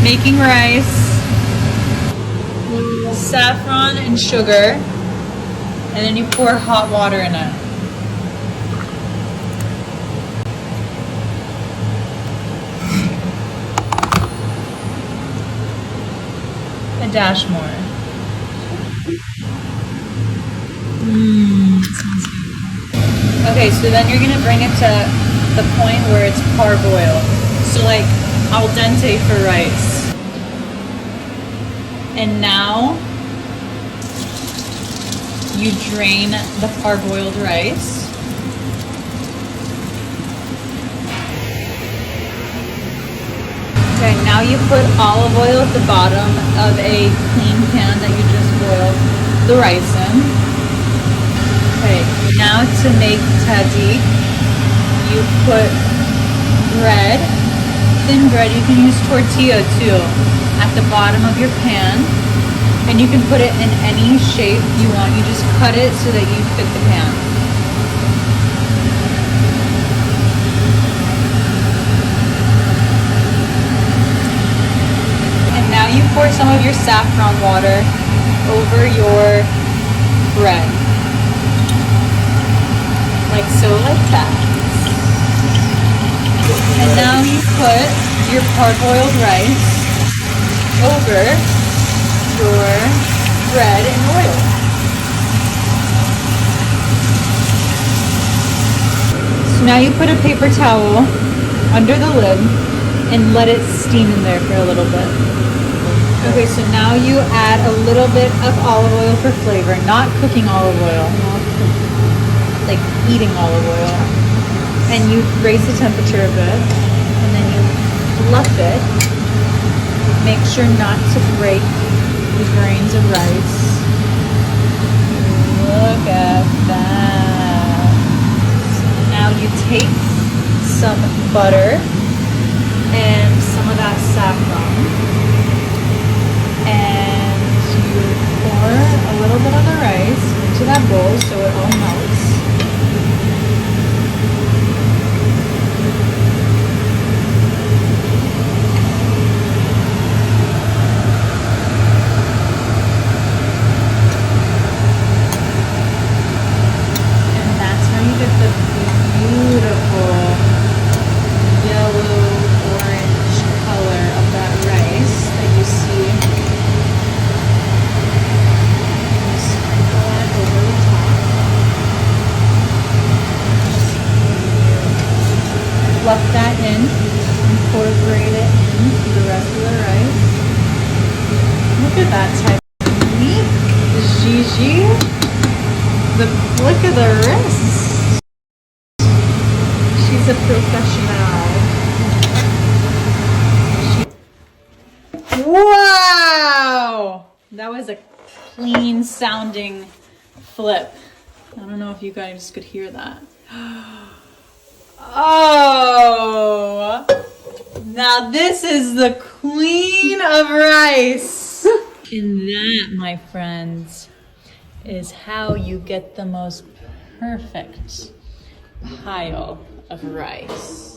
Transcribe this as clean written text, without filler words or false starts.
making rice, saffron and sugar, and then you pour hot water in it. A dash more. Okay, so then you're gonna bring it to the point where it's parboiled. So like al dente for rice. And now you drain the parboiled rice. Okay, now you put olive oil at the bottom of a clean pan that you just boiled the rice in. Okay, now to make tahdig, you put bread, thin bread, you can use tortilla too, at the bottom of your pan. And you can put it in any shape you want. You just cut it so that you fit the pan. And now you pour some of your saffron water over your bread. Like so, like that. And now you put your parboiled rice over your bread and oil. So now you put a paper towel under the lid and let it steam in there for a little bit. Okay, so now you add a little bit of olive oil for flavor, not cooking olive oil, like eating olive oil. And you raise the temperature a bit, and then you fluff it. Make sure not to break the grains of rice. Look at that. So now you take some butter and some of that saffron, and you pour a little bit of the rice into that bowl so it all melts. Fluff that in, incorporate it into the rest of the rice. Look at that technique, Gigi. Look at the wrists. She's a professional. Wow! That was a clean sounding flip. I don't know if you guys could hear that. Oh, now this is the queen of rice. And that, my friends, is how you get the most perfect pile of rice.